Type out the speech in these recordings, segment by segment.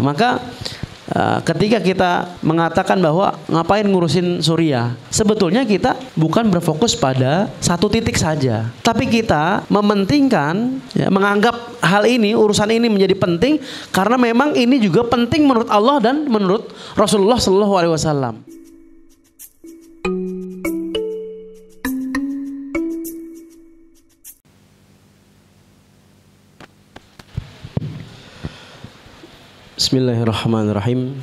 Maka ketika kita mengatakan bahwa ngapain ngurusin Suriah, sebetulnya kita bukan berfokus pada satu titik saja, tapi kita mementingkan, menganggap hal ini, urusan ini menjadi penting karena memang ini juga penting menurut Allah dan menurut Rasulullah SAW. Bismillahirrahmanirrahim.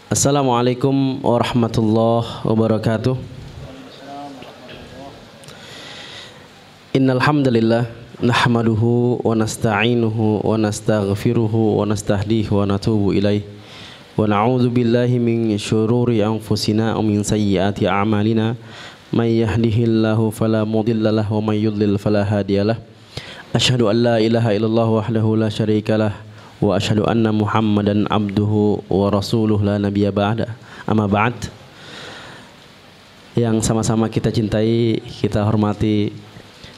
Assalamualaikum warahmatullahi wabarakatuh. Innal hamdalillah nahmaduhu wa nasta'inuhu wa nastaghfiruhu wa nastahdihi wa natubu ilaih. Wa na'udzu billahi min syururi anfusina wa min sayyiati a'malina. May yahdihillahu fala mudilla lahu wa may yudlil fala hadiyalah. Asyhadu an la ilaha illallah wahdahu la syarikalah wa asyhadu anna Muhammadan abduhu wa rasuluh la nabiyya ba'da. Amma ba'd. Yang sama-sama kita cintai, kita hormati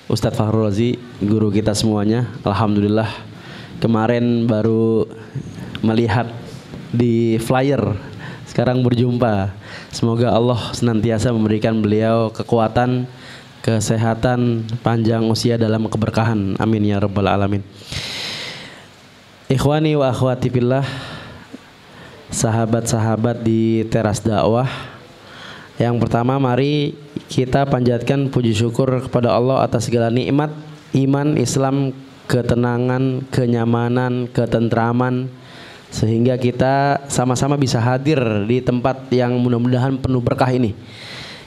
Ustadz Fakhrul Razi, guru kita semuanya. Alhamdulillah kemarin baru melihat di flyer, sekarang berjumpa. Semoga Allah senantiasa memberikan beliau kekuatan, kesehatan, panjang usia dalam keberkahan. Amin ya rabbal alamin. Ikhwani wa akhwati fillah, sahabat-sahabat di teras dakwah. Yang pertama, mari kita panjatkan puji syukur kepada Allah atas segala nikmat iman, Islam, ketenangan, kenyamanan, ketentraman, sehingga kita sama-sama bisa hadir di tempat yang mudah-mudahan penuh berkah ini.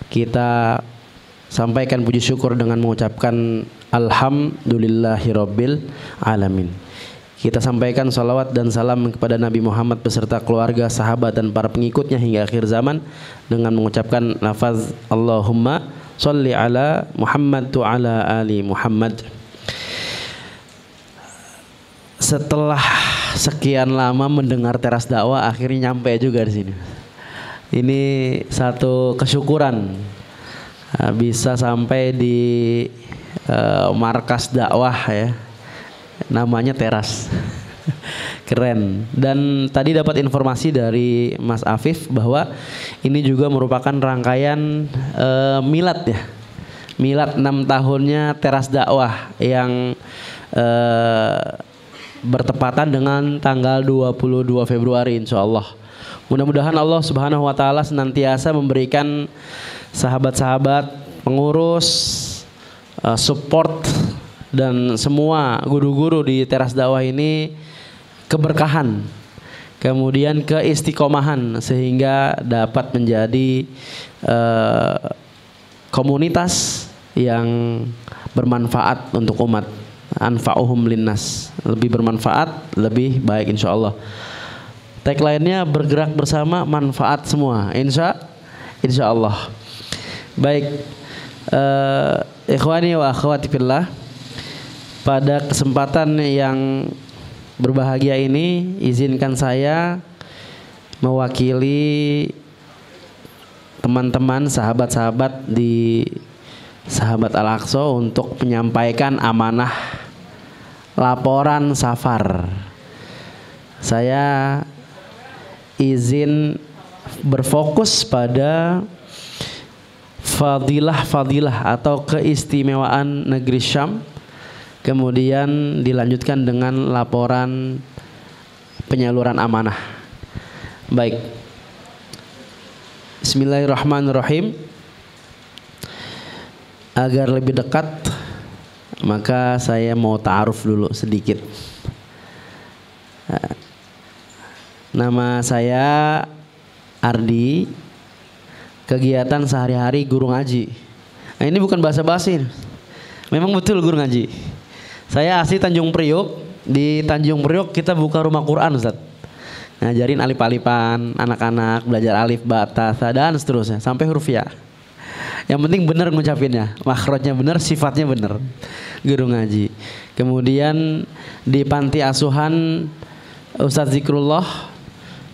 Kita sampaikan puji syukur dengan mengucapkan alhamdulillahirabbil alamin. Kita sampaikan salawat dan salam kepada Nabi Muhammad beserta keluarga, sahabat dan para pengikutnya hingga akhir zaman dengan mengucapkan lafaz Allahumma sholli ala Muhammad wa ala ali Muhammad. Setelah sekian lama mendengar teras dakwah, akhirnya nyampe juga di sini. Ini satu kesyukuran bisa sampai di markas dakwah ya. Namanya teras. Keren. Dan tadi dapat informasi dari Mas Afif bahwa ini juga merupakan rangkaian milad ya. Milad 6 tahunnya teras dakwah yang bertepatan dengan tanggal 22 Februari insyaallah. Mudah-mudahan Allah Subhanahu wa taala senantiasa memberikan sahabat-sahabat, pengurus, support dan semua guru-guru di teras dakwah ini keberkahan, kemudian keistiqomahan sehingga dapat menjadi komunitas yang bermanfaat untuk umat. Anfa'uhum linnas, lebih bermanfaat, lebih baik insyaallah. Tagline-nya bergerak bersama, manfaat semua insyaallah. Baik, ikhwani wa akhwati fillah, pada kesempatan yang berbahagia ini, izinkan saya mewakili teman-teman, sahabat-sahabat di Sahabat Al-Aqsa untuk menyampaikan amanah laporan safar. Saya izin berfokus pada fadilah-fadilah atau keistimewaan negeri Syam, kemudian dilanjutkan dengan laporan penyaluran amanah. Baik. Bismillahirrahmanirrahim. Agar lebih dekat, maka saya mau ta'aruf dulu sedikit. Nama saya Ardi. Kegiatan sehari-hari guru ngaji. Nah, ini bukan basa-basi. Memang betul guru ngaji. Saya asli Tanjung Priok. Di Tanjung Priok kita buka rumah Quran, Ustaz. Ngajarin alif-alifan, anak-anak belajar alif, ba, ta, tha, dan seterusnya sampai huruf ya. Yang penting benar ngucapinnya, makhrajnya benar, sifatnya benar. Guru ngaji. Kemudian di panti asuhan Ustadz Zikrullah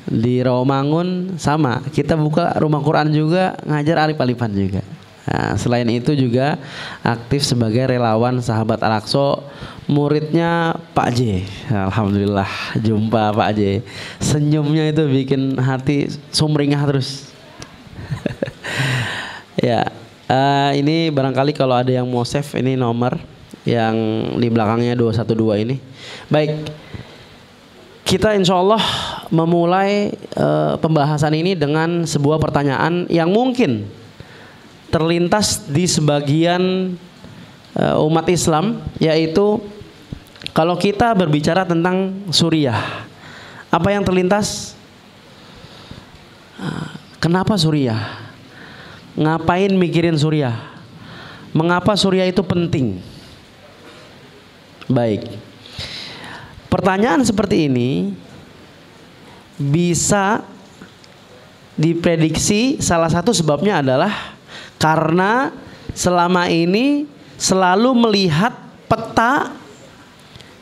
di Rawamangun sama. Kita buka rumah Quran juga, ngajar alif-alifan juga. Nah, selain itu juga aktif sebagai relawan Sahabat Al-Aqsa, muridnya Pak J. Alhamdulillah jumpa Pak J. Senyumnya itu bikin hati sumringah terus. Ya, ini barangkali kalau ada yang mau save, ini nomor yang di belakangnya 212 ini. Baik, kita insya Allah memulai pembahasan ini dengan sebuah pertanyaan yang mungkin terlintas di sebagian umat Islam, yaitu kalau kita berbicara tentang Suriah, apa yang terlintas? Kenapa Suriah? Ngapain mikirin Suriah? Mengapa Suriah itu penting? Baik, pertanyaan seperti ini bisa diprediksi. Salah satu sebabnya adalah karena selama ini selalu melihat peta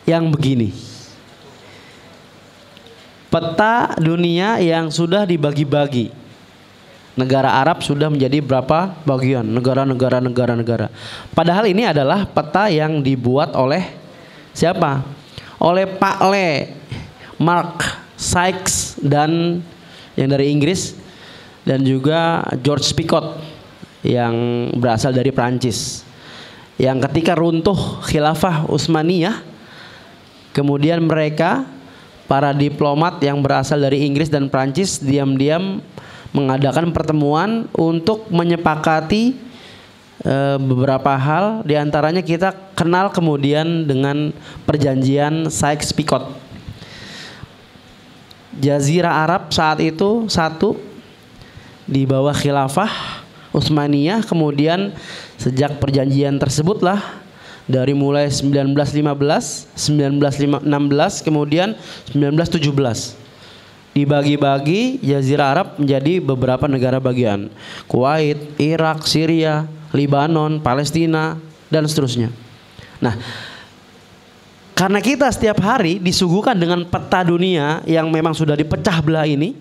yang begini. Peta dunia yang sudah dibagi-bagi. Negara Arab sudah menjadi berapa bagian, negara-negara. Padahal ini adalah peta yang dibuat oleh siapa? Oleh Pak Le, Mark Sykes, dan yang dari Inggris, dan juga George Picot yang berasal dari Prancis. Yang ketika runtuh Khilafah Utsmaniyah, kemudian mereka, para diplomat yang berasal dari Inggris dan Prancis, diam-diam mengadakan pertemuan untuk menyepakati beberapa hal. Di antaranya kita kenal kemudian dengan perjanjian Sykes-Picot. Jazirah Arab saat itu satu di bawah Khilafah Utsmaniyah. Kemudian sejak perjanjian tersebutlah, dari mulai 1915, 1916, kemudian 1917, dibagi-bagi Jazirah Arab menjadi beberapa negara bagian. Kuwait, Irak, Syria, Lebanon, Palestina, dan seterusnya. Nah, karena kita setiap hari disuguhkan dengan peta dunia yang memang sudah dipecah belah ini,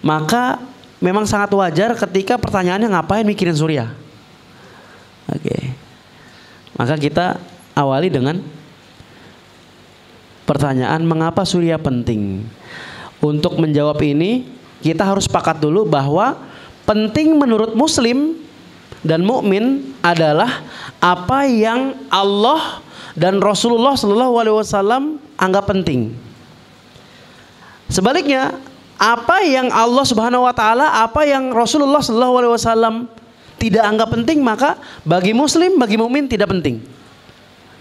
maka memang sangat wajar ketika pertanyaannya ngapain mikirin Suriah. Oke. Maka kita awali dengan pertanyaan, mengapa Suriah penting? Untuk menjawab ini, kita harus sepakat dulu bahwa penting menurut Muslim dan mukmin adalah apa yang Allah dan Rasulullah SAW anggap penting. Sebaliknya, apa yang Allah Subhanahu Wa Taala, apa yang Rasulullah SAW tidak anggap penting, maka bagi Muslim, bagi mukmin tidak penting.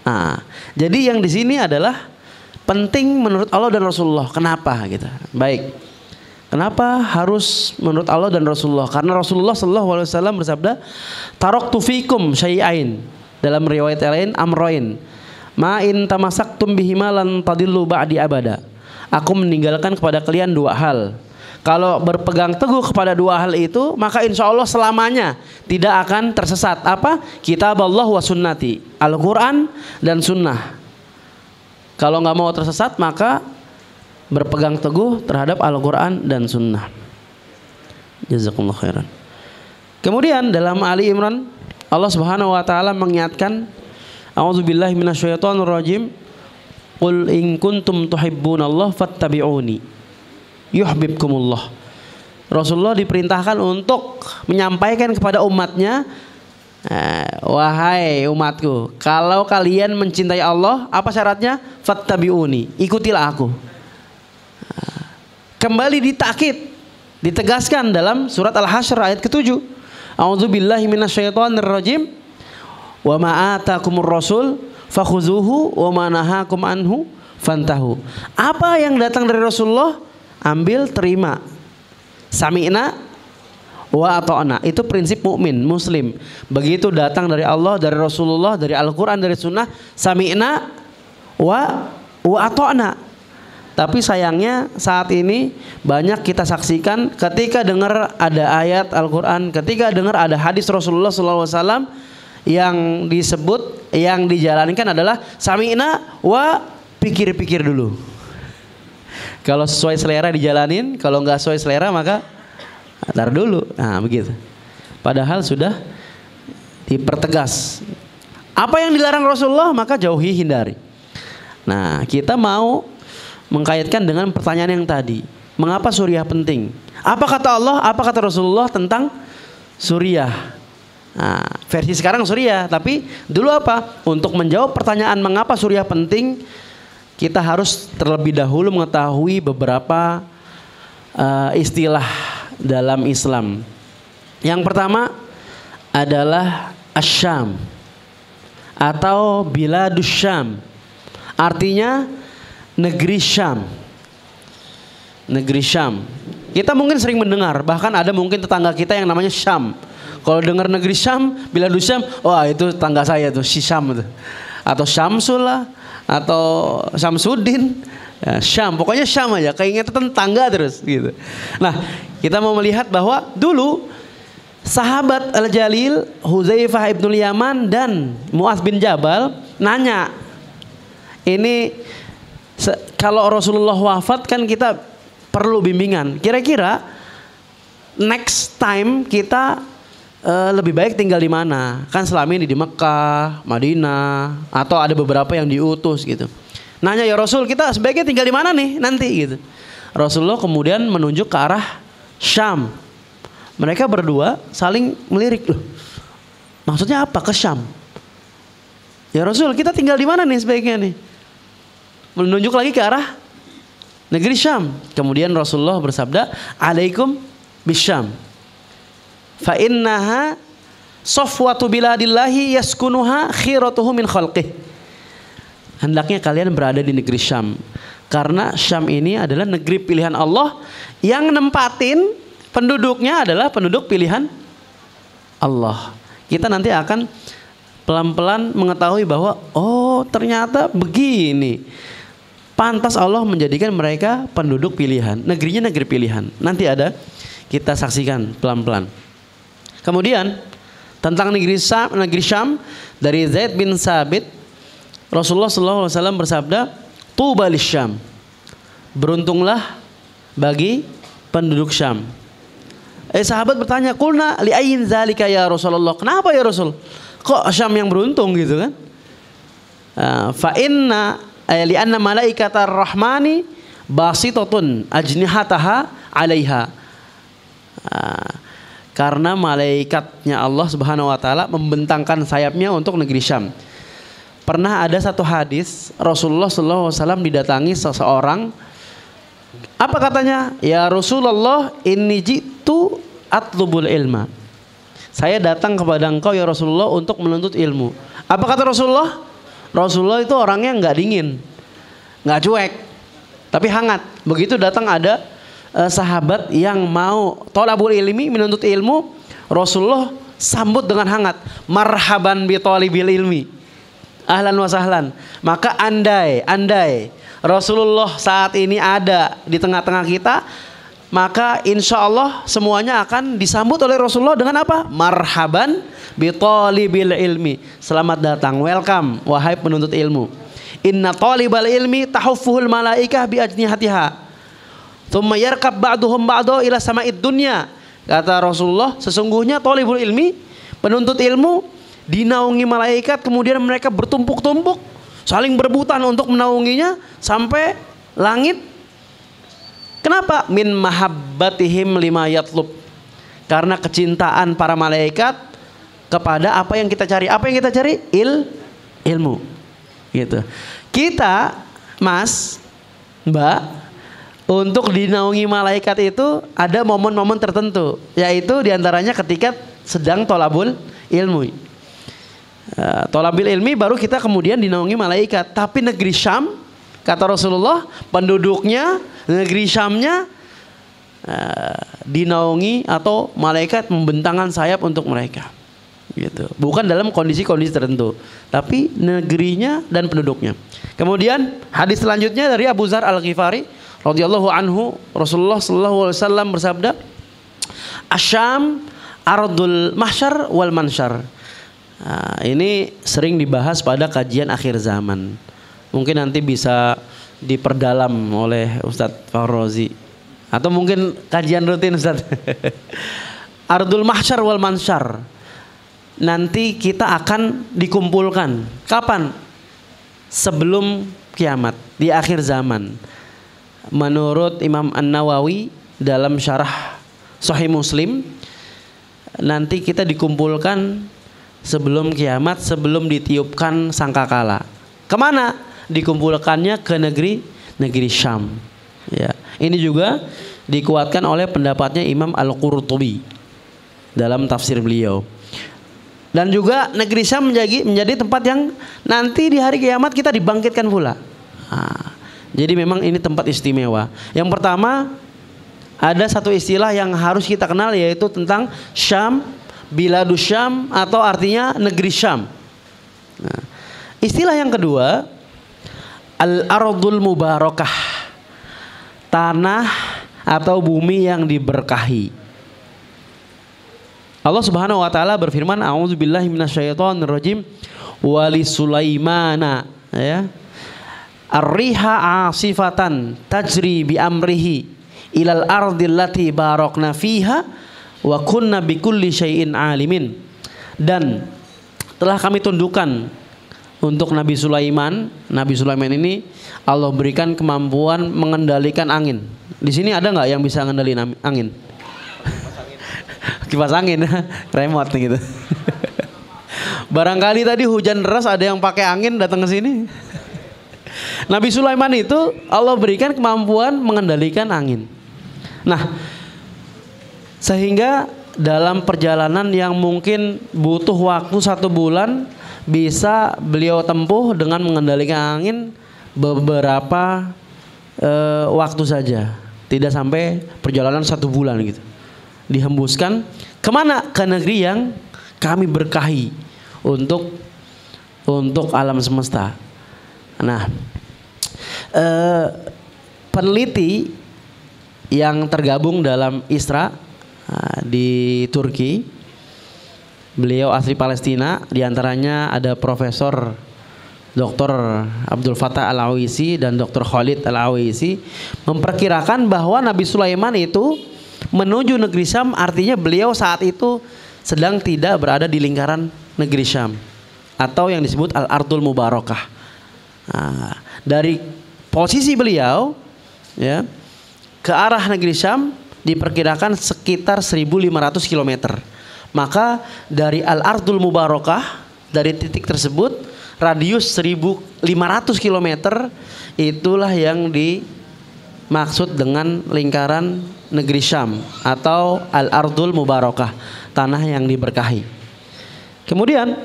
Nah, jadi yang di sini adalah penting menurut Allah dan Rasulullah. Kenapa gitu? Baik. Kenapa harus menurut Allah dan Rasulullah? Karena Rasulullah SAW bersabda, "Taraktu fikum syai'ain." Dalam riwayat lain, amroin. "Ma in tamasaktum bihima lan tadillu ba'di abada." Aku meninggalkan kepada kalian dua hal. Kalau berpegang teguh kepada dua hal itu, maka insya Allah selamanya tidak akan tersesat. Apa? Kitab Allah wa sunnati. Al-Quran dan sunnah. Kalau nggak mau tersesat, maka berpegang teguh terhadap Al-Quran dan Sunnah. Jazakumullah khairan. Kemudian dalam Ali Imran, Allah Subhanahu Wa Taala mengingatkan, A'udzubillahi minasyaitonirrajim. Qul in kuntum tuhibbunallah fattabi'uni yuhibbukumullah. Rasulullah diperintahkan untuk menyampaikan kepada umatnya, wahai umatku, kalau kalian mencintai Allah, apa syaratnya? Fattabi'uni, ikutilah aku. Kembali ditakkid, ditegaskan dalam surat Al-Hasyr ayat ke-7. A'udzubillahi minasyaitonirrajim. Wa ma atakumur rasul fakhuzuhu wa ma nahakum anhu fantahu. Apa yang datang dari Rasulullah, ambil, terima. Sami'na wa ata'na, itu prinsip mukmin muslim. Begitu datang dari Allah, dari Rasulullah, dari Al-Quran, dari Sunnah, sami'na wa ata'na. Tapi sayangnya saat ini banyak kita saksikan ketika dengar ada ayat Al-Quran, ketika dengar ada hadis Rasulullah SAW, yang disebut, yang dijalankan adalah sami'na wa pikir-pikir dulu. Kalau sesuai selera dijalanin, kalau nggak sesuai selera maka tar dulu. Nah begitu. Padahal sudah dipertegas. Apa yang dilarang Rasulullah maka jauhi, hindari. Nah, kita mau mengkaitkan dengan pertanyaan yang tadi. Mengapa suriah penting? Apa kata Allah, apa kata Rasulullah tentang suriah? Nah, versi sekarang suriah, tapi dulu apa? Untuk menjawab pertanyaan mengapa suriah penting, kita harus terlebih dahulu mengetahui beberapa istilah dalam Islam. Yang pertama adalah Asyam atau Biladus Syam. Artinya negeri Syam. Negeri Syam. Kita mungkin sering mendengar, bahkan ada mungkin tetangga kita yang namanya Syam. Kalau dengar negeri Syam, Biladus Syam, wah itu tetangga saya tuh, si Syam tuh. Atau Syamsul lah, atau Syamsuddin, ya, Syam, pokoknya Syam aja, keingetan tetangga terus gitu. Nah, kita mau melihat bahwa dulu sahabat Al-Jalil Hudzaifah ibnul Yaman dan Mu'adz bin Jabal nanya, ini kalau Rasulullah wafat kan kita perlu bimbingan. Kira-kira next time kita lebih baik tinggal di mana? Kan selama ini di Mekah, Madinah, atau ada beberapa yang diutus gitu. Nanya, ya Rasul, kita sebaiknya tinggal di mana nih nanti gitu. Rasulullah kemudian menunjuk ke arah Syam. Mereka berdua saling melirik, loh, maksudnya apa ke Syam? Ya Rasul, kita tinggal di mana nih sebaiknya nih? Menunjuk lagi ke arah negeri Syam. Kemudian Rasulullah bersabda, alaikum bisyam, fa innaha safwatu biladillahi yaskunuha khiratuhu min khalqih. Hendaknya kalian berada di negeri Syam, karena Syam ini adalah negeri pilihan Allah, yang nempatin penduduknya adalah penduduk pilihan Allah. Kita nanti akan pelan-pelan mengetahui bahwa oh ternyata begini. Pantas Allah menjadikan mereka penduduk pilihan. Negerinya negeri pilihan. Nanti ada, kita saksikan pelan-pelan. Kemudian tentang negeri Syam dari Zaid bin Sabit, Rasulullah SAW bersabda, tuba lisyam, beruntunglah bagi penduduk Syam. Sahabat bertanya, kulna li ayyin zalika ya Rasulullah, kenapa ya Rasul? Kok Syam yang beruntung gitu kan? Fa inna li anna malaikatar rahmani basitatun ajnihataha 'alaiha. Karena malaikatnya Allah Subhanahu wa taala membentangkan sayapnya untuk negeri Syam. Pernah ada satu hadis Rasulullah SAW didatangi seseorang. Apa katanya? Ya Rasulullah, inni jitu atlubul ilma. Saya datang kepada engkau ya Rasulullah untuk menuntut ilmu. Apa kata Rasulullah? Rasulullah itu orangnya nggak dingin, nggak cuek, tapi hangat. Begitu datang ada sahabat yang mau thalabul ilmi, menuntut ilmu, Rasulullah sambut dengan hangat. Marhaban bi thalibil ilmi, ahlan wa sahlan. Maka andai Rasulullah saat ini ada di tengah-tengah kita, maka insya Allah semuanya akan disambut oleh Rasulullah dengan apa? Marhaban bi thalibil ilmi. Selamat datang, welcome wahai penuntut ilmu. Inna thalibal ilmi tahuffuhul malaikah bi ajnihatiha. Tsumma yarkab ba'duhum ba'da ila sama'id dunya. Kata Rasulullah, sesungguhnya thalibul ilmi, penuntut ilmu, dinaungi malaikat, kemudian mereka bertumpuk-tumpuk, saling berebutan untuk menaunginya sampai langit. Kenapa? Min mahabbatihim lima yatlub. Karena kecintaan para malaikat kepada apa yang kita cari. Apa yang kita cari? Ilmu. Gitu. Kita, Mas, Mbak, untuk dinaungi malaikat itu ada momen-momen tertentu, yaitu diantaranya ketika sedang thalabul ilmu. Thalabul ilmi baru kita kemudian dinaungi malaikat. Tapi negeri Syam, kata Rasulullah, penduduknya, negeri Syamnya dinaungi atau malaikat membentangkan sayap untuk mereka. Gitu. Bukan dalam kondisi-kondisi tertentu, tapi negerinya dan penduduknya. Kemudian hadis selanjutnya dari Abu Dzar Al-Ghifari radhiyallahu anhu, Rasulullah sallallahu alaihi wasallam bersabda, Asyam ardul mahsyar wal mansyar. Ini sering dibahas pada kajian akhir zaman. Mungkin nanti bisa diperdalam oleh Ustadz Fahrozi, atau mungkin kajian rutin Ustadz. ardul mahsyar wal mansyar. Nanti kita akan dikumpulkan. Kapan? Sebelum kiamat, di akhir zaman. Menurut Imam An-Nawawi dalam syarah Sahih Muslim, nanti kita dikumpulkan sebelum kiamat, sebelum ditiupkan sangkakala. Kemana? Dikumpulkannya ke negeri Syam. Ya, ini juga dikuatkan oleh pendapatnya Imam Al-Qurtubi dalam tafsir beliau. Dan juga negeri Syam menjadi tempat yang nanti di hari kiamat kita dibangkitkan pula. Nah, jadi memang ini tempat istimewa. Yang pertama, ada satu istilah yang harus kita kenal, yaitu tentang Syam, Biladus Syam, atau artinya negeri Syam. Nah, istilah yang kedua, Al-Ardul Mubarakah, tanah atau bumi yang diberkahi. Allah Subhanahu wa taala berfirman, a'udzubillahi minasyaitonirrajim, wa li Sulaimana, ya, ar-riha 'asifatan tajri bi amrihi ilal ardil lati barakna fiha wa kunna bikulli syai'in alimin. Dan telah kami tundukkan untuk Nabi Sulaiman. Nabi Sulaiman ini Allah berikan kemampuan mengendalikan angin. Di sini ada nggak yang bisa mengendalikan angin? Kipas angin, remote gitu. Barangkali tadi hujan deras ada yang pakai angin datang ke sini. Nabi Sulaiman itu Allah berikan kemampuan mengendalikan angin. Nah, sehingga dalam perjalanan yang mungkin butuh waktu 1 bulan, bisa beliau tempuh dengan mengendalikan angin beberapa waktu saja. Tidak sampai perjalanan 1 bulan gitu. Dihembuskan kemana? Ke negeri yang kami berkahi untuk alam semesta. Nah, peneliti yang tergabung dalam ISRA di Turki, beliau asli Palestina, diantaranya ada Profesor Dr. Abdul Fattah Al-Awisi dan Dr. Khalid Al-Awisi, memperkirakan bahwa Nabi Sulaiman itu menuju negeri Syam, artinya beliau saat itu sedang tidak berada di lingkaran negeri Syam atau yang disebut Al-Ardul Mubarakah. Nah, dari posisi beliau, ya, ke arah negeri Syam diperkirakan sekitar 1.500 km. Maka dari Al-Ardul Mubarakah, dari titik tersebut radius 1.500 km, itulah yang dimaksud dengan lingkaran negeri Syam atau Al-Ardul Mubarakah, tanah yang diberkahi. Kemudian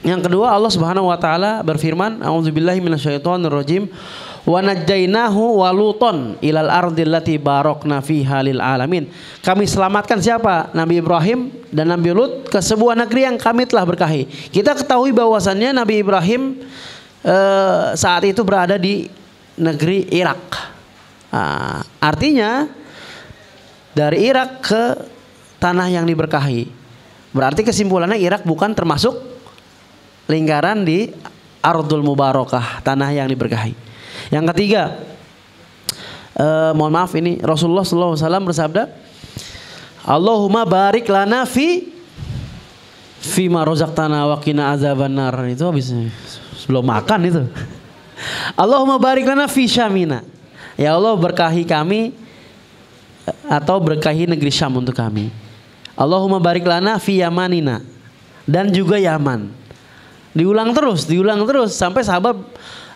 yang kedua, Allah Subhanahu wa taala berfirman, a'udzubillahi minasyaitonirrajim, wa najjainahu wa luton ilal ardil lati barakna fiha lil alamin. Kami selamatkan siapa? Nabi Ibrahim dan Nabi Lut ke sebuah negeri yang kami telah berkahi. Kita ketahui bahwasannya Nabi Ibrahim saat itu berada di negeri Irak. Artinya dari Irak ke tanah yang diberkahi. Berarti kesimpulannya Irak bukan termasuk lingkaran di Ardul Mubarakah, tanah yang diberkahi. Yang ketiga, mohon maaf ini Rasulullah SAW bersabda, Allahumma barik lana fi ma razaqtana wa qina azabannar. Itu habis sebelum makan itu. Allahumma barik lana fi Syamina. Ya Allah, berkahi kami atau berkahi negeri Syam untuk kami. Allahumma barik lana fi Yamanina, dan juga Yaman. Diulang terus sampai sahabat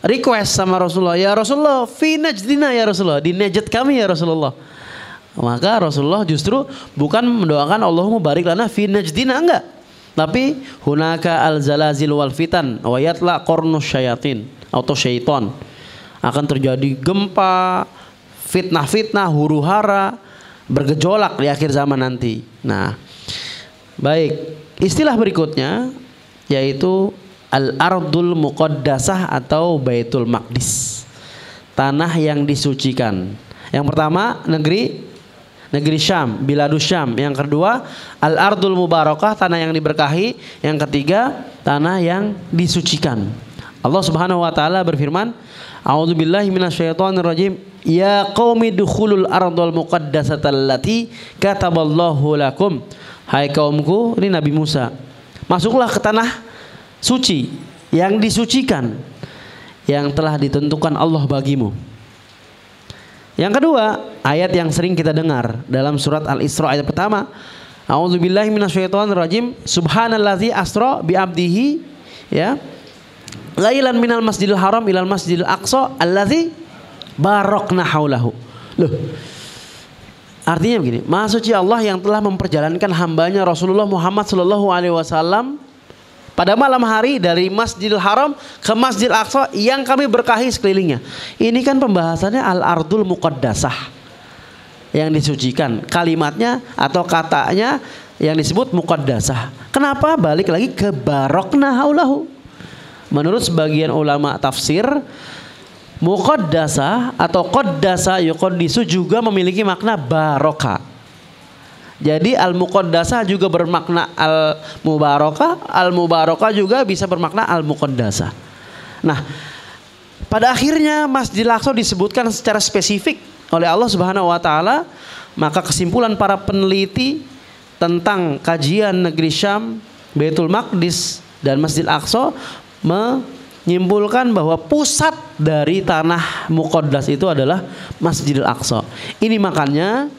request sama Rasulullah, ya Rasulullah, fi Najdina ya Rasulullah, di Najd kami ya Rasulullah. Maka Rasulullah justru bukan mendoakan Allahumma barik lana fi Najdina, enggak, tapi hunaka al-zalazil wal fitan wa yatla qarnus syayatin atau syaitan. Akan terjadi gempa, fitnah-fitnah, huru-hara, bergejolak di akhir zaman nanti. Nah, baik, istilah berikutnya yaitu Al-Ardul Muqaddasah atau Baitul Maqdis, tanah yang disucikan. Yang pertama negeri Syam, Biladus Syam. Yang kedua Al-Ardul Mubarakah, tanah yang diberkahi. Yang ketiga tanah yang disucikan. Allah Subhanahu wa taala berfirman, a'udzubillahi minasyaitonirrajim, ya qaumi dukhulul ardul muqaddasata allati kataballahu lakum hai kaumku, ini Nabi Musa, masuklah ke tanah suci yang disucikan, yang telah ditentukan Allah bagimu. Yang kedua, ayat yang sering kita dengar dalam surat Al-Isra ayat pertama, a'udzubillahi minasyaitonirrajim, subhanallazi asra bi abdihi, ya, lailan minal masjidil haram ilal masjidil aqsa allazi barakna haulahu. Loh, artinya begini, Maha Suci Allah yang telah memperjalankan hambanya Rasulullah Muhammad sallallahu alaihi wasallam pada malam hari dari Masjidil Haram ke Masjidil Aqsa yang kami berkahi sekelilingnya. Ini kan pembahasannya Al-Ardul Muqaddasah, yang disucikan. Kalimatnya atau katanya yang disebut Muqaddasah. Kenapa balik lagi ke barakna haulahu? Menurut sebagian ulama tafsir, Muqaddasah atau qaddasa yuqaddisu juga memiliki makna barokah. Jadi al-muqaddasah juga bermakna al-mubarakah, al-mubarakah juga bisa bermakna al-muqaddasah. Nah, pada akhirnya Masjidil Aqsa disebutkan secara spesifik oleh Allah Subhanahu wa taala, maka kesimpulan para peneliti tentang kajian negeri Syam, Baitul Maqdis dan Masjidil Aqsa menyimpulkan bahwa pusat dari tanah muqaddas itu adalah Masjidil Aqsa. Ini makanya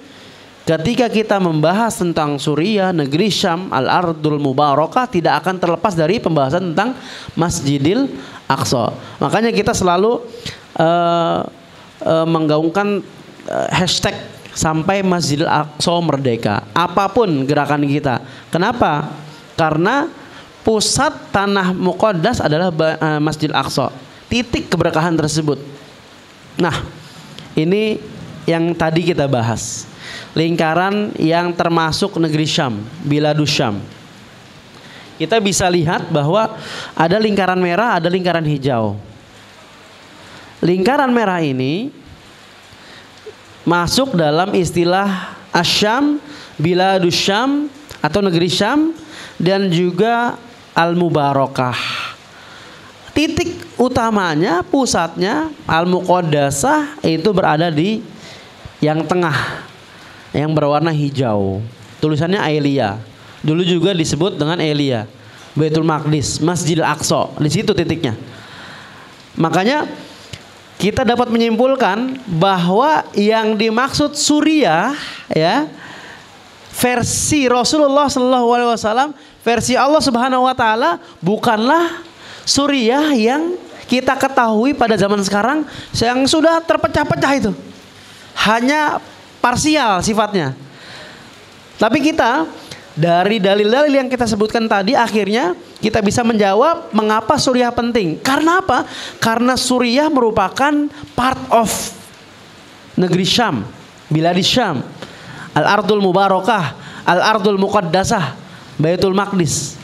ketika kita membahas tentang Suriah, negeri Syam, Al-Ardul Mubarakah, tidak akan terlepas dari pembahasan tentang Masjidil Aqsa. Makanya kita selalu menggaungkan hashtag sampai Masjidil Aqsa merdeka. Apapun gerakan kita. Kenapa? Karena pusat tanah muqaddas adalah Masjidil Aqsa. Titik keberkahan tersebut. Nah, ini yang tadi kita bahas. Lingkaran yang termasuk negeri Syam, Biladus Syam. Kita bisa lihat bahwa ada lingkaran merah, ada lingkaran hijau. Lingkaran merah ini masuk dalam istilah Asyam, Biladus Syam atau negeri Syam, dan juga Al-Mubarakah. Titik utamanya, pusatnya Al-Muqaddasah itu berada di yang tengah, yang berwarna hijau. Tulisannya Ailia. Dulu juga disebut dengan Ailia. Baitul Maqdis, Masjidil Aqsa. Di situ titiknya. Makanya kita dapat menyimpulkan bahwa yang dimaksud Suriah, ya, versi Rasulullah sallallahu alaihi wasallam, versi Allah Subhanahu wa taala, bukanlah Suriah yang kita ketahui pada zaman sekarang yang sudah terpecah-pecah itu. Hanya parsial sifatnya. Tapi kita dari dalil-dalil yang kita sebutkan tadi, akhirnya kita bisa menjawab mengapa Suriah penting. Karena apa? Karena Suriah merupakan part of negeri Syam, Biladis Syam, Al-Ardul Mubarakah, Al-Ardul Muqaddasah, Baitul Maqdis.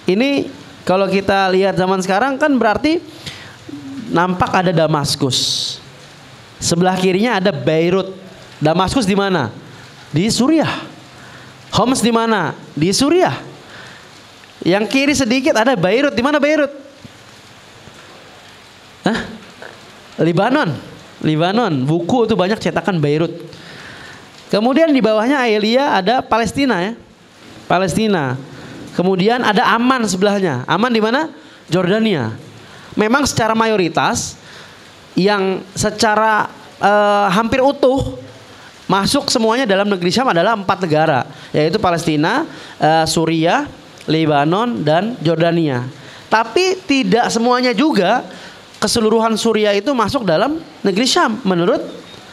Ini kalau kita lihat zaman sekarang kan berarti nampak ada Damaskus. Sebelah kirinya ada Beirut. Damaskus di mana? Di Suriah. Homs di mana? Di Suriah. Yang kiri sedikit ada Beirut. Di mana Beirut? Hah? Libanon. Libanon. Buku itu banyak cetakan Beirut. Kemudian di bawahnya Ailia ada Palestina, ya. Palestina. Kemudian ada Amman sebelahnya. Amman di mana? Jordania. Memang secara mayoritas yang secara hampir utuh masuk semuanya dalam negeri Syam adalah 4 negara, yaitu Palestina, Suriah, Lebanon, dan Jordania. Tapi tidak semuanya juga keseluruhan Suriah itu masuk dalam negeri Syam menurut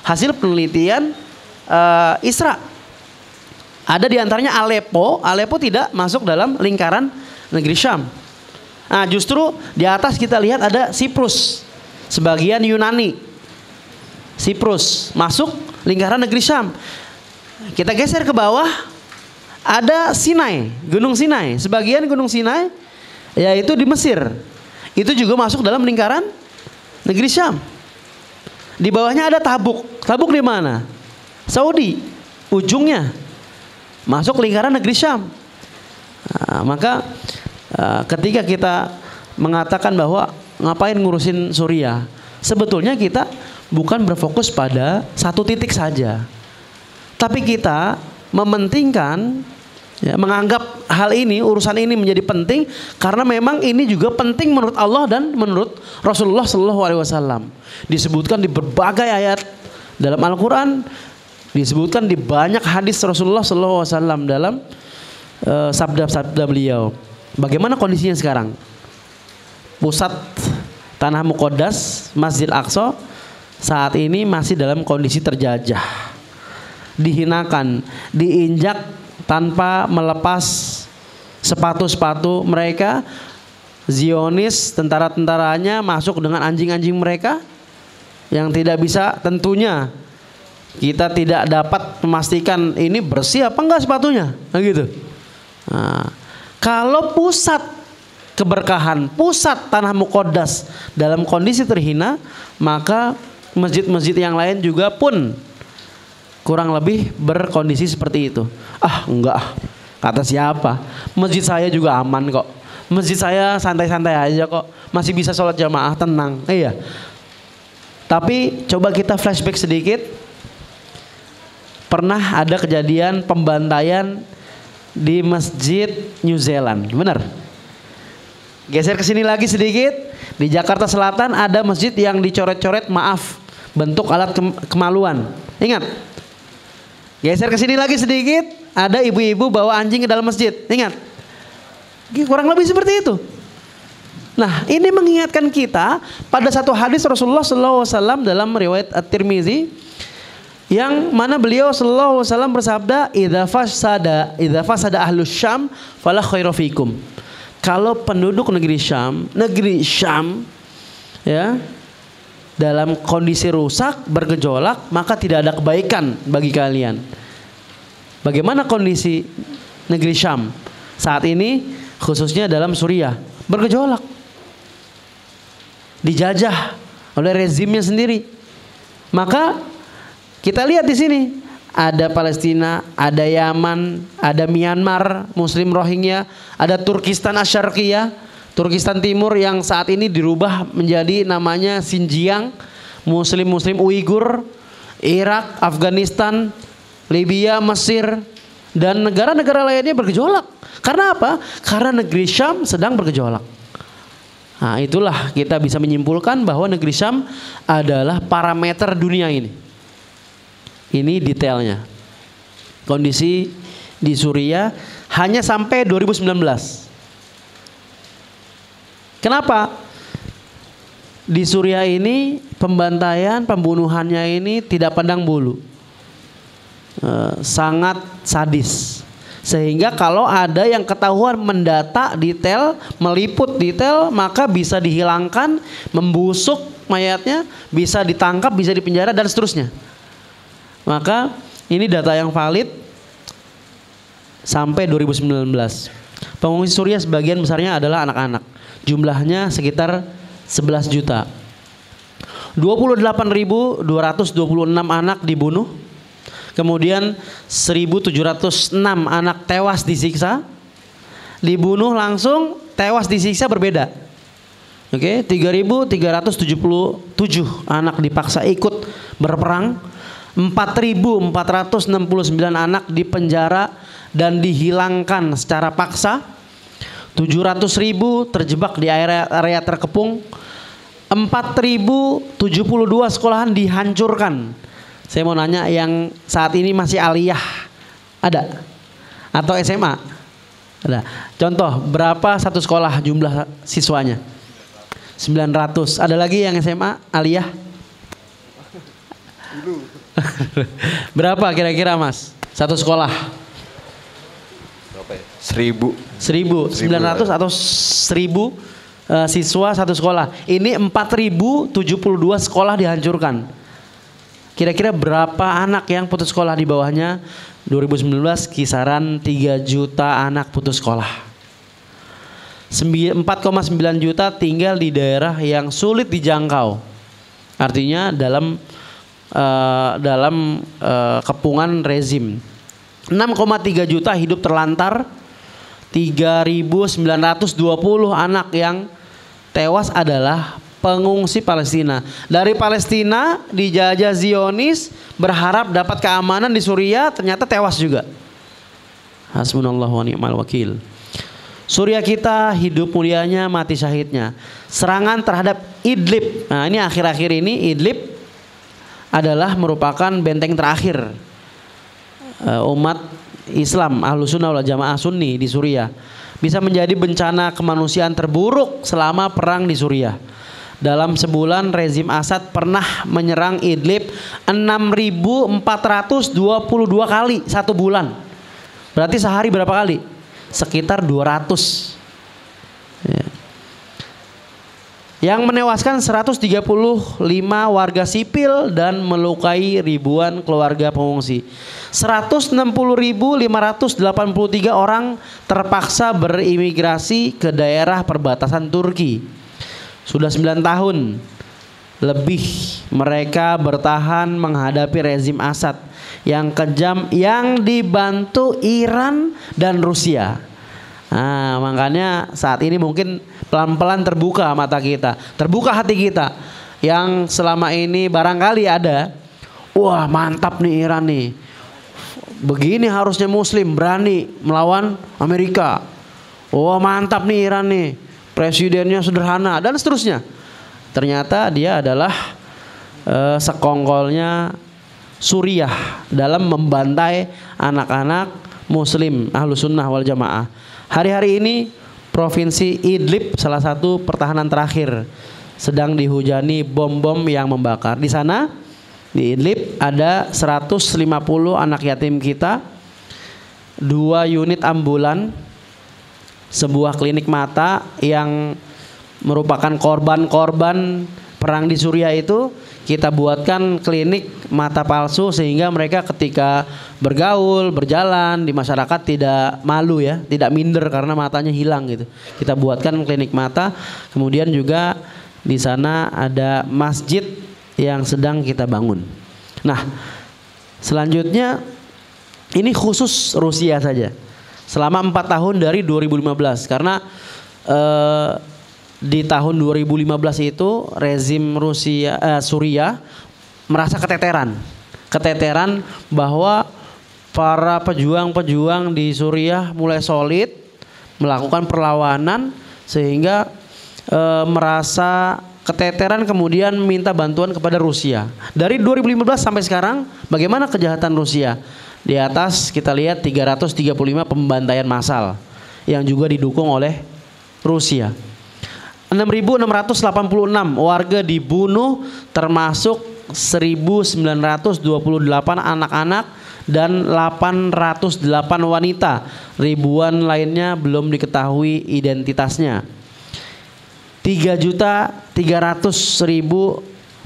hasil penelitian ISRA. Ada diantaranya Aleppo. Aleppo tidak masuk dalam lingkaran negeri Syam. Nah, justru di atas kita lihat ada Siprus, sebagian Yunani. Siprus masuk lingkaran negeri Syam. Kita geser ke bawah, ada Sinai, Gunung Sinai. Sebagian Gunung Sinai yaitu di Mesir. Itu juga masuk dalam lingkaran negeri Syam. Di bawahnya ada Tabuk. Tabuk di mana? Saudi. Ujungnya masuk lingkaran negeri Syam. Nah, maka ketika kita mengatakan bahwa ngapain ngurusin Suriah, sebetulnya kita bukan berfokus pada satu titik saja, tapi kita mementingkan, ya, menganggap hal ini, urusan ini menjadi penting karena memang ini juga penting menurut Allah dan menurut Rasulullah SAW. Disebutkan di berbagai ayat dalam Al-Quran, disebutkan di banyak hadis Rasulullah SAW dalam sabda-sabda beliau. Bagaimana kondisinya sekarang? Pusat Tanah Muqaddas, Masjid Aqsa saat ini masih dalam kondisi terjajah, dihinakan, diinjak tanpa melepas sepatu-sepatu mereka. Zionis, tentara-tentaranya masuk dengan anjing-anjing mereka yang tidak bisa, tentunya kita tidak dapat memastikan ini bersih apa enggak sepatunya, nah gitu. Nah, kalau pusat keberkahan, pusat Tanah Muqaddas dalam kondisi terhina, maka masjid-masjid yang lain juga pun kurang lebih berkondisi seperti itu. Enggak, kata siapa? Masjid saya juga aman kok. Masjid saya santai-santai aja kok. Masih bisa sholat jamaah tenang. Iya. Tapi coba kita flashback sedikit. Pernah ada kejadian pembantaian di Masjid New Zealand, benar? Geser ke sini lagi sedikit, di Jakarta Selatan ada masjid yang dicoret-coret, maaf, bentuk alat kemaluan. Ingat? Geser ke sini lagi sedikit, ada ibu-ibu bawa anjing ke dalam masjid. Ingat? Kurang lebih seperti itu. Nah, ini mengingatkan kita pada satu hadis Rasulullah SAW dalam riwayat At-Tirmizi, yang mana beliau sallallahu alaihi wasallam bersabda, idza fasada ahlus Syam fala khairu fikum. Kalau penduduk negeri Syam ya dalam kondisi rusak, bergejolak, maka tidak ada kebaikan bagi kalian. Bagaimana kondisi negeri Syam saat ini, khususnya dalam Suriah? Bergejolak, dijajah oleh rezimnya sendiri. Maka kita lihat di sini ada Palestina, ada Yaman, ada Myanmar, Muslim Rohingya, ada Turkistan Asyarqiyah, Turkistan Timur yang saat ini dirubah menjadi namanya Xinjiang, Muslim Uighur, Irak, Afghanistan, Libya, Mesir, dan negara-negara lainnya bergejolak. Karena apa? Karena negeri Syam sedang bergejolak. Nah, itulah kita bisa menyimpulkan bahwa negeri Syam adalah parameter dunia ini. Ini detailnya. Kondisi di Suriah hanya sampai 2019. Kenapa? Di Suriah ini pembantaian, pembunuhannya ini tidak pandang bulu. Sangat sadis. Sehingga kalau ada yang ketahuan mendata detail, meliput detail, maka bisa dihilangkan, membusuk mayatnya, bisa ditangkap, bisa dipenjara dan seterusnya. Maka ini data yang valid sampai 2019. Pengungsi Suriah sebagian besarnya adalah anak-anak. Jumlahnya sekitar 11 juta. 28.226 anak dibunuh. Kemudian 1.706 anak tewas disiksa. Dibunuh langsung, tewas disiksa berbeda. Oke, 3.377 anak dipaksa ikut berperang. 4.469 anak dipenjara dan dihilangkan secara paksa. 700.000 terjebak di area terkepung. 4.072 sekolahan dihancurkan. Saya mau nanya, yang saat ini masih aliyah ada? Atau SMA? Ada. Contoh, berapa satu sekolah jumlah siswanya? 900. Ada lagi yang SMA aliyah? Berapa kira-kira Mas? Satu sekolah? Berapa ya? 1.000. 1.900 atau 1.000 siswa satu sekolah. Ini 4.072 sekolah dihancurkan. Kira-kira berapa anak yang putus sekolah di bawahnya? 2019 kisaran 3 juta anak putus sekolah. 4,9 juta tinggal di daerah yang sulit dijangkau. Artinya dalam kepungan rezim. 6,3 juta hidup terlantar. 3.920 anak yang tewas adalah pengungsi Palestina. Dari Palestina dijajah Zionis, berharap dapat keamanan di Suriah, ternyata tewas juga. Hasbunallahu wa ni'mal wakil. Suriah kita hidup mulianya, mati syahidnya. Serangan terhadap Idlib. Nah, ini akhir-akhir ini Idlib adalah merupakan benteng terakhir umat Islam Ahlussunnah wal Jamaah Sunni di Suriah. Bisa menjadi bencana kemanusiaan terburuk selama perang di Suriah. Dalam sebulan rezim Assad pernah menyerang Idlib 6.422 kali satu bulan. Berarti sehari berapa kali? Sekitar 200. Ya. Yang menewaskan 135 warga sipil dan melukai ribuan keluarga pengungsi. 160.583 orang terpaksa berimigrasi ke daerah perbatasan Turki. Sudah 9 tahun lebih mereka bertahan menghadapi rezim Assad yang kejam yang dibantu Iran dan Rusia. Nah, makanya saat ini mungkin pelan-pelan terbuka mata kita, terbuka hati kita yang selama ini barangkali ada, wah mantap nih Iran nih, begini harusnya Muslim berani melawan Amerika. Wah mantap nih Iran nih, presidennya sederhana dan seterusnya. Ternyata dia adalah sekongkolnya Suriah dalam membantai anak-anak Muslim Ahlussunnah wal Jamaah. Hari-hari ini provinsi Idlib, salah satu pertahanan terakhir, sedang dihujani bom-bom yang membakar. Di sana di Idlib ada 150 anak yatim kita, 2 unit ambulan, sebuah klinik mata yang merupakan korban-korban perang di Suriah itu. Kita buatkan klinik mata palsu sehingga mereka ketika bergaul, berjalan di masyarakat tidak malu ya, tidak minder karena matanya hilang gitu. Kita buatkan klinik mata. Kemudian juga di sana ada masjid yang sedang kita bangun. Nah, selanjutnya ini khusus Rusia saja. Selama 4 tahun dari 2015 karena di tahun 2015 itu rezim Suriah merasa keteteran bahwa para pejuang-pejuang di Suriah mulai solid melakukan perlawanan sehingga merasa keteteran, kemudian minta bantuan kepada Rusia. Dari 2015 sampai sekarang bagaimana kejahatan Rusia? Di atas kita lihat 335 pembantaian massal yang juga didukung oleh Rusia. 6.686 warga dibunuh termasuk 1.928 anak-anak dan 808 wanita. Ribuan lainnya belum diketahui identitasnya. 3.300.000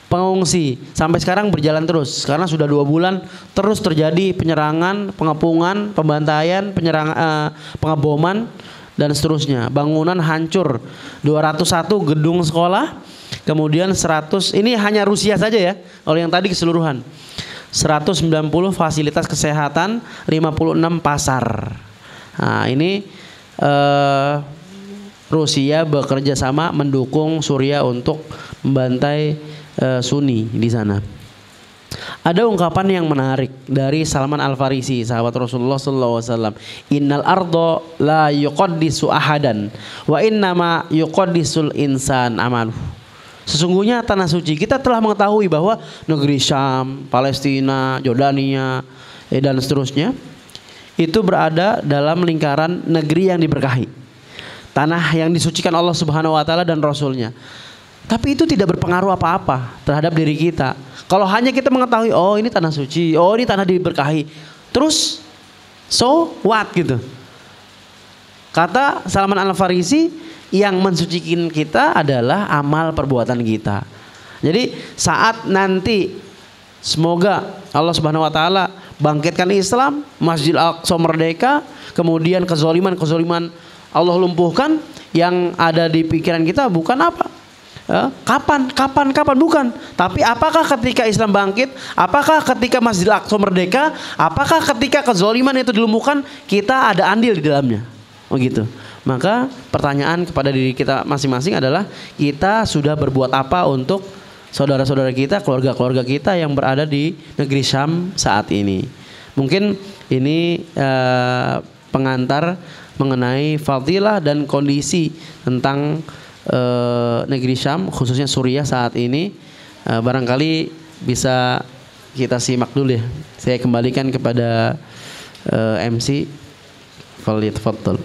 pengungsi sampai sekarang berjalan terus karena sudah 2 bulan terus terjadi penyerangan, pengepungan, pembantaian, pengeboman dan seterusnya. Bangunan hancur, 201 gedung sekolah, kemudian 100, ini hanya Rusia saja ya, kalau yang tadi keseluruhan 190 fasilitas kesehatan, 56 pasar. Nah ini Rusia bekerja sama mendukung Suriah untuk membantai Sunni di sana. Ada ungkapan yang menarik dari Salman Al-Farisi, sahabat Rasulullah SAW. Innal ardo la yuqaddisu ahadan wa innama yuqaddisul insan amaluh. Sesungguhnya tanah suci, kita telah mengetahui bahwa negeri Syam, Palestina, Jordania dan seterusnya itu berada dalam lingkaran negeri yang diberkahi, tanah yang disucikan Allah Subhanahu wa taala dan Rasulnya. Tapi itu tidak berpengaruh apa-apa terhadap diri kita. Kalau hanya kita mengetahui, oh ini tanah suci, oh ini tanah diberkahi, terus so what gitu. Kata Salman Al-Farisi, yang mensucikan kita adalah amal perbuatan kita. Jadi saat nanti semoga Allah Subhanahu wa taala bangkitkan Islam, Masjid Al-Aqsa merdeka, kemudian kezaliman Allah lumpuhkan, yang ada di pikiran kita bukan apa? Kapan bukan, tapi apakah ketika Islam bangkit, apakah ketika Masjid Al-Aqsa merdeka, apakah ketika kezaliman itu dilumpuhkan kita ada andil di dalamnya, begitu. Maka pertanyaan kepada diri kita masing-masing adalah kita sudah berbuat apa untuk saudara-saudara kita, keluarga-keluarga kita yang berada di negeri Syam saat ini. Mungkin ini pengantar mengenai fadilah dan kondisi tentang negeri Syam, khususnya Suriah saat ini. Barangkali bisa kita simak dulu ya. Saya kembalikan kepada MC. Fadhil, tafadhal.